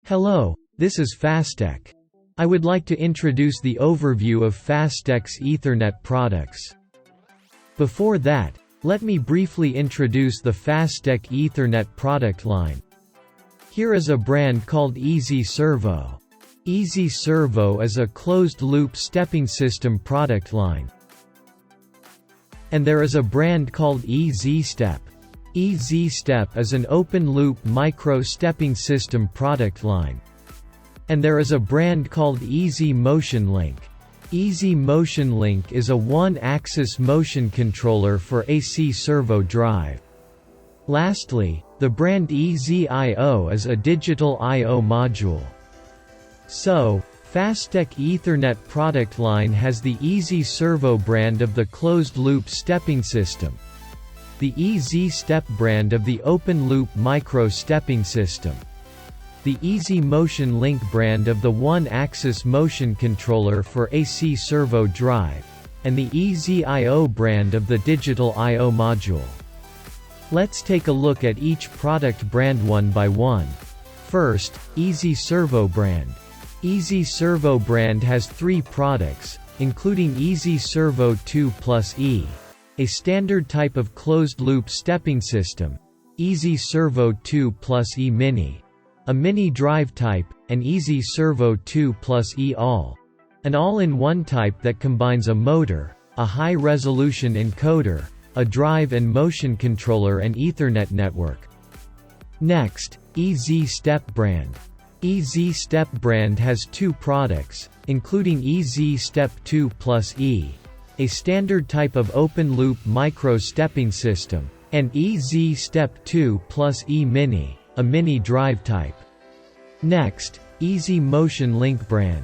Hello, this is FASTECH. I would like to introduce the overview of FASTECH Ethernet products. Before that, let me briefly introduce the FASTECH Ethernet product line. Here is a brand called Ezi-SERVO. Ezi-SERVO is a closed-loop stepping system product line. And there is a brand called Ezi-STEP. Ezi-STEP is an open-loop micro-stepping system product line. And there is a brand called Ezi-MOTIONLINK. Ezi-MOTIONLINK is a one-axis motion controller for Ezi-SERVO drive. Lastly, the brand Ezi-IO is a digital I/O module. So, FASTECH Ethernet product line has the Ezi-SERVO brand of the closed-loop stepping system, the Ezi-STEP brand of the open-loop micro-stepping system, the Ezi-MOTIONLINK brand of the one-axis motion controller for Ezi-SERVO drive, and the Ezi-IO brand of the digital I/O module. Let's take a look at each product brand one by one. First, Ezi-SERVO brand. Ezi-SERVO brand has three products, including Ezi-SERVO 2 Plus E, a standard type of closed-loop stepping system, Ezi-SERVO 2 Plus E Mini, a mini drive type, and Ezi-SERVO 2 Plus E All, an all-in-one type that combines a motor, a high-resolution encoder, a drive and motion controller and Ethernet network. Next, Ezi-STEP brand. Ezi-STEP brand has two products, including Ezi-STEP 2 Plus E, a standard type of open-loop micro-stepping system, and Ezi-STEP 2 Plus E Mini, a mini drive type. Next, Ezi-MOTIONLINK brand.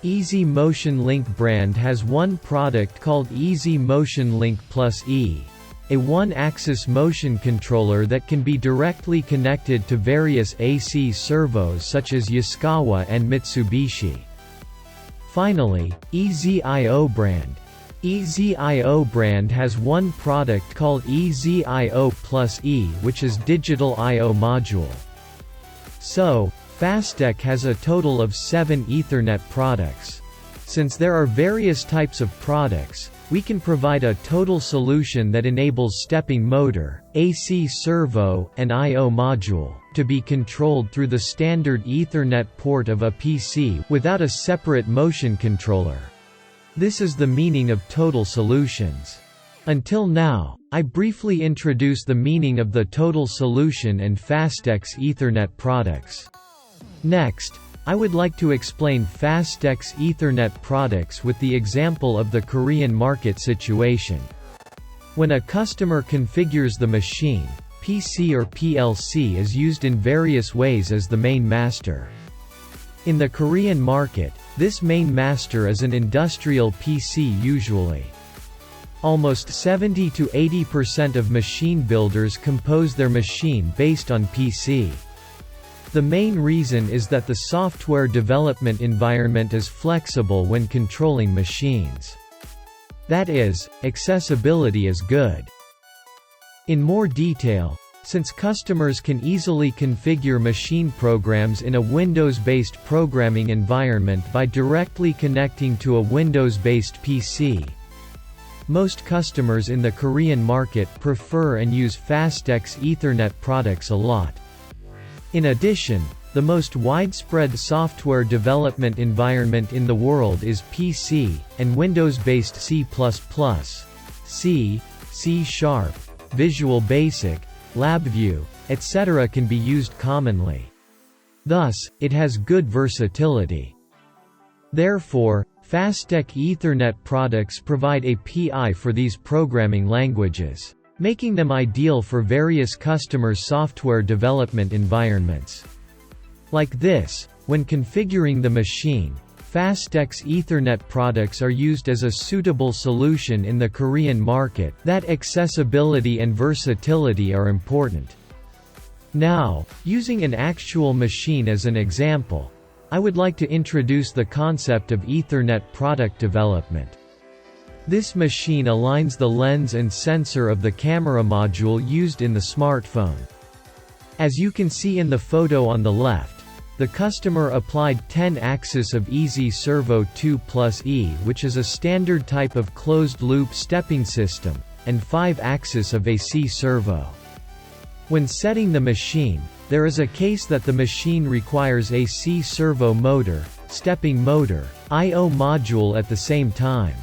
Ezi-MOTIONLINK brand has one product called Ezi-MOTIONLINK Plus E, a one-axis motion controller that can be directly connected to various AC servos such as Yaskawa and Mitsubishi. Finally, Ezi-IO brand. Ezi-IO brand has one product called Ezi-IO Plus E, which is digital I/O module. So, FASTECH has a total of 7 Ethernet products. Since there are various types of products, we can provide a total solution that enables stepping motor, AC servo, and I/O module to be controlled through the standard Ethernet port of a PC without a separate motion controller. This is the meaning of total solutions. Until now, I briefly introduced the meaning of the total solution and FASTECH Ethernet products. Next, I would like to explain FASTECH Ethernet products with the example of the Korean market situation. When a customer configures the machine, PC or PLC is used in various ways as the main master. In the Korean market, this main master is an industrial PC usually. Almost 70 to 80% of machine builders compose their machine based on PC. The main reason is that the software development environment is flexible when controlling machines. That is, accessibility is good. In more detail, since customers can easily configure machine programs in a Windows-based programming environment by directly connecting to a Windows-based PC, most customers in the Korean market prefer and use FASTECH Ethernet products a lot. In addition, the most widespread software development environment in the world is PC, and Windows-based C++, C, C#, Visual Basic, LabVIEW, etc. can be used commonly. Thus, it has good versatility. Therefore, FASTECH Ethernet products provide a PI for these programming languages, making them ideal for various customers' software development environments. Like this, when configuring the machine, FASTECH Ethernet products are used as a suitable solution in the Korean market. That accessibility and versatility are important. Now, using an actual machine as an example, I would like to introduce the concept of Ethernet product development. This machine aligns the lens and sensor of the camera module used in the smartphone. As you can see in the photo on the left, The customer applied 10 axis of Ezi-SERVO 2+E, which is a standard type of closed-loop stepping system, and 5 axis of AC-SERVO. When setting the machine, there is a case that the machine requires AC-SERVO motor, stepping motor, I/O module at the same time.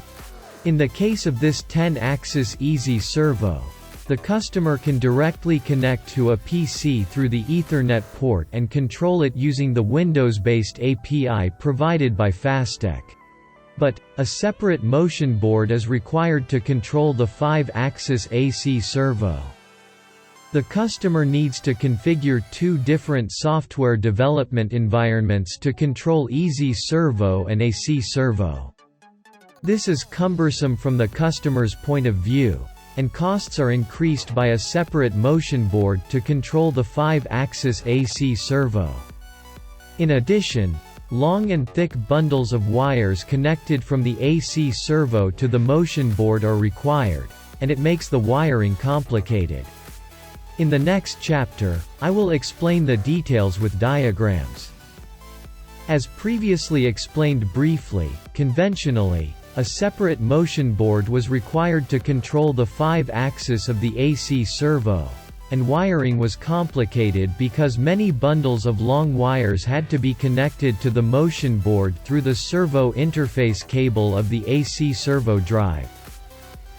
In the case of this 10-axis Ezi-SERVO, the customer can directly connect to a PC through the Ethernet port and control it using the Windows-based API provided by FASTECH. But, a separate motion board is required to control the 5-axis AC-SERVO. The customer needs to configure 2 different software development environments to control Ezi-SERVO and AC-SERVO. This is cumbersome from the customer's point of view, and costs are increased by a separate motion board to control the 5-axis AC-SERVO. In addition, long and thick bundles of wires connected from the AC-SERVO to the motion board are required, and it makes the wiring complicated. In the next chapter, I will explain the details with diagrams. As previously explained briefly, conventionally, a separate motion board was required to control the 5-axis of the AC-SERVO, and wiring was complicated because many bundles of long wires had to be connected to the motion board through the servo interface cable of the AC-SERVO drive.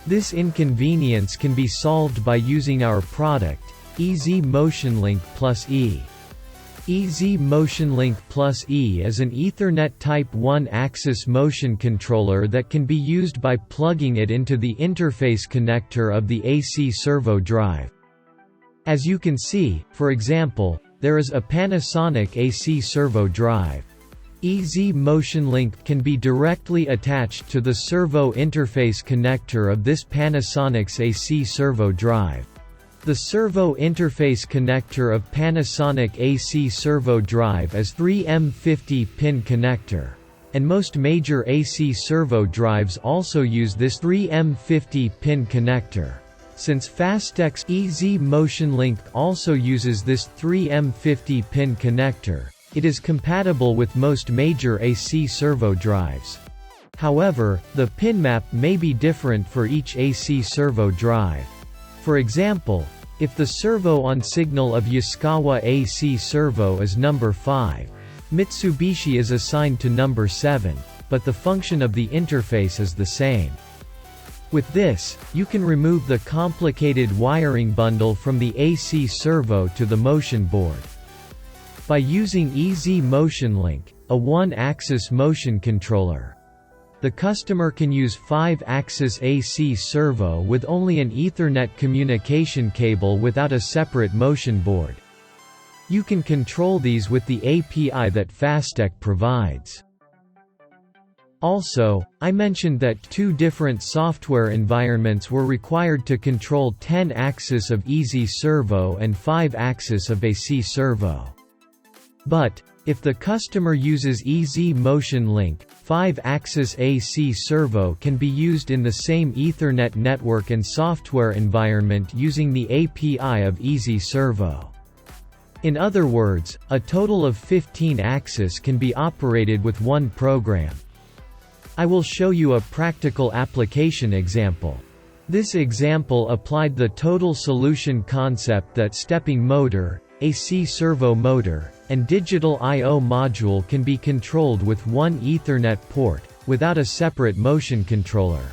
This inconvenience can be solved by using our product, Ezi-MOTIONLINK Plus E. Ezi-MOTIONLINK Plus E is an Ethernet Type 1-axis motion controller that can be used by plugging it into the interface connector of the AC-SERVO drive. As you can see, for example, there is a Panasonic AC-SERVO drive. Ezi-MOTIONLINK can be directly attached to the servo interface connector of this Panasonic's AC-SERVO drive. The servo interface connector of Panasonic AC-SERVO drive is 3M50-pin connector, and most major AC-SERVO drives also use this 3M50-pin connector. Since FASTECH's Ezi-MOTIONLINK also uses this 3M50-pin connector, it is compatible with most major AC-SERVO drives. However, the pin map may be different for each AC-SERVO drive. For example, if the servo on signal of Yaskawa AC-SERVO is number 5, Mitsubishi is assigned to number 7, but the function of the interface is the same. With this, you can remove the complicated wiring bundle from the AC-SERVO to the motion board. By using Ezi-MOTIONLINK, a 1-axis motion controller, the customer can use 5-axis AC-SERVO with only an Ethernet communication cable without a separate motion board. You can control these with the API that FASTECH provides. Also, I mentioned that 2 different software environments were required to control 10-axis of Ezi-SERVO and 5-axis of AC-SERVO. But, if the customer uses Ezi-MOTIONLINK, 5-axis AC-SERVO can be used in the same Ethernet network and software environment using the API of Ezi-SERVO. In other words, a total of 15 axis can be operated with one program. I will show you a practical application example. This example applied the total solution concept that stepping motor, AC-SERVO motor, and digital I/O module can be controlled with one Ethernet port, without a separate motion controller.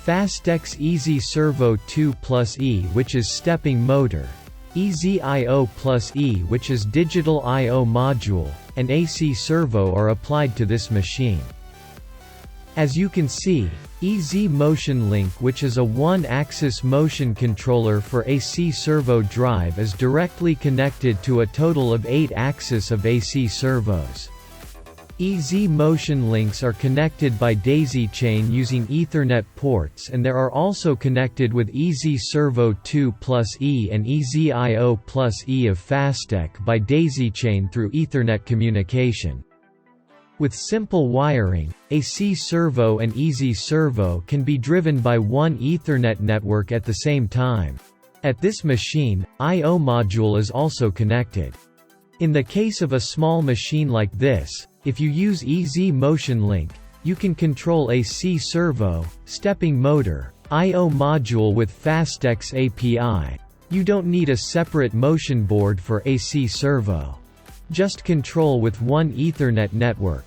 FASTECH's Ezi-SERVO 2+E, which is stepping motor, Ezi-I/O plus E, which is digital I/O module, and AC-SERVO are applied to this machine. As you can see, Ezi-MOTIONLINK, which is a 1-axis motion controller for AC-SERVO drive, is directly connected to a total of 8 axis of AC-SERVOs. Ezi-MOTIONLINKs are connected by daisy chain using Ethernet ports, and there are also connected with Ezi-SERVO 2+E and Ezi-I/O plus E of FASTECH by daisy chain through Ethernet communication. With simple wiring, AC-SERVO and Ezi-SERVO can be driven by one Ethernet network at the same time. At this machine, I/O module is also connected. In the case of a small machine like this, if you use Ezi-MOTIONLINK, you can control a Ezi-SERVO, stepping motor, I/O module with FASTECH API. You don't need a separate motion board for Ezi-SERVO. Just control with one Ethernet network.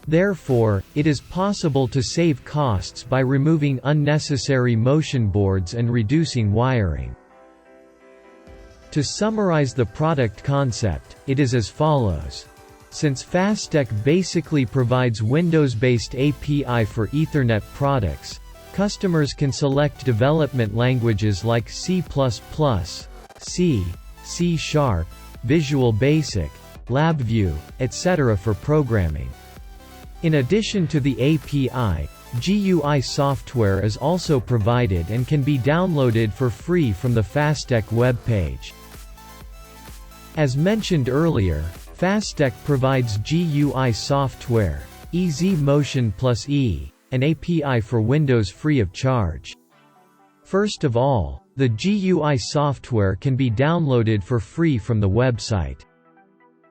Therefore, it is possible to save costs by removing unnecessary motion boards and reducing wiring. To summarize the product concept, it is as follows. Since FASTECH basically provides Windows-based API for Ethernet products, customers can select development languages like C++, C, C#, Visual Basic, LabVIEW, etc. for programming. In addition to the API, GUI software is also provided and can be downloaded for free from the FASTECH web page. As mentioned earlier, FASTECH provides GUI software, Ezi-Motion plus E, an API for Windows free of charge. First of all, the GUI software can be downloaded for free from the website.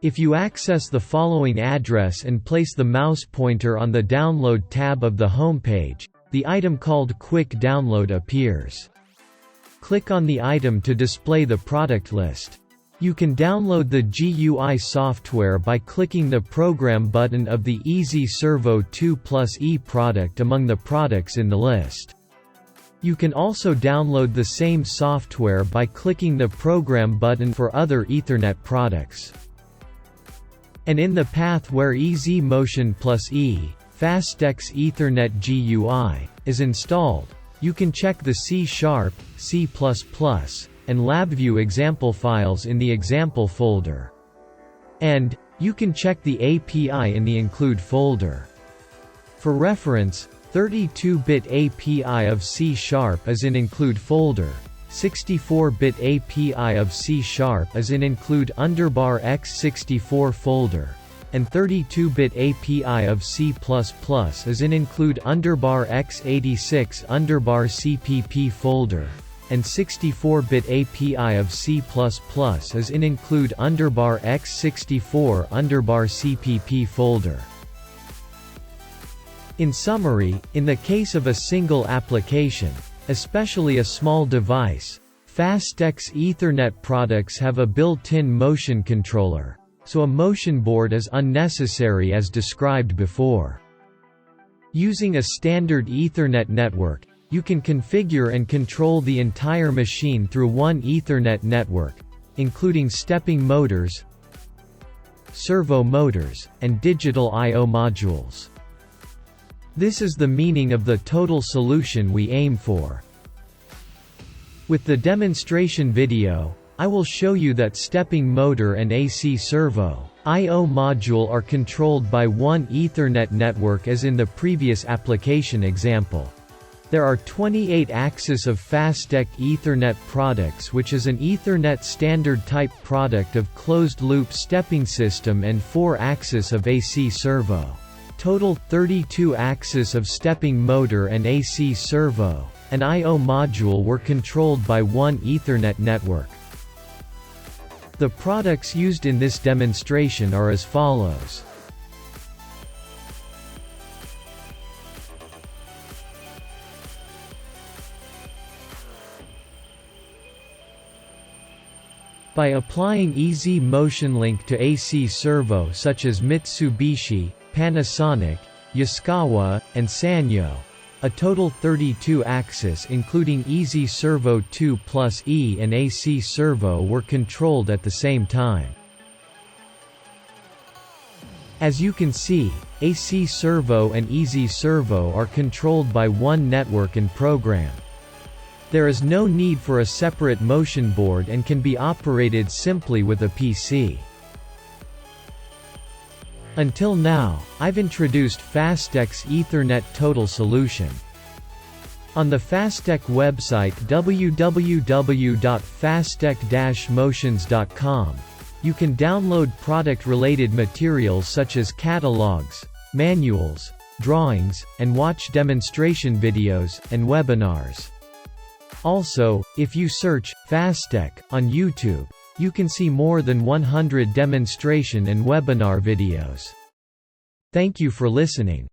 If you access the following address and place the mouse pointer on the Download tab of the homepage, the item called Quick Download appears. Click on the item to display the product list. You can download the GUI software by clicking the Program button of the Ezi-SERVO 2 Plus E product among the products in the list. You can also download the same software by clicking the Program button for other Ethernet products. And in the path where Ezi-Motion plus E, FASTECH Ethernet GUI, is installed, you can check the C#, C++, and LabVIEW example files in the example folder. And, you can check the API in the include folder. For reference, 32-bit API of C# is in include folder, 64-bit API of C# is in include _ x64 folder, and 32-bit API of C++ is in include _ x86 _ CPP folder, and 64-bit API of C++ is in include _ x64 _ CPP folder. In summary, in the case of a single application, especially a small device, FASTECH Ethernet products have a built-in motion controller, so a motion board is unnecessary as described before. Using a standard Ethernet network, you can configure and control the entire machine through one Ethernet network, including stepping motors, servo motors, and digital I/O modules. This is the meaning of the total solution we aim for. With the demonstration video, I will show you that stepping motor and Ezi-SERVO I/O module are controlled by one Ethernet network as in the previous application example. There are 28 axes of FASTECH Ethernet products, which is an Ethernet standard type product of closed-loop stepping system, and 4 axes of Ezi-SERVO. Total 32 axes of stepping motor and Ezi-SERVO, an I/O module were controlled by one Ethernet network. The products used in this demonstration are as follows. By applying Ezi-MOTIONLINK to Ezi-SERVO, such as Mitsubishi, Panasonic, Yaskawa, and Sanyo, a total 32 axes including Ezi-SERVO 2 Plus E and Ezi-SERVO were controlled at the same time. As you can see, Ezi-SERVO and Ezi-SERVO are controlled by one network and program. There is no need for a separate motion board and can be operated simply with a PC. Until now, I've introduced FASTECH Ethernet Total Solution. On the FASTECH website www.fastech-motions.com, you can download product-related materials such as catalogs, manuals, drawings, and watch demonstration videos and webinars. Also, if you search FASTECH on YouTube, You can see more than 100 demonstration and webinar videos. Thank you for listening.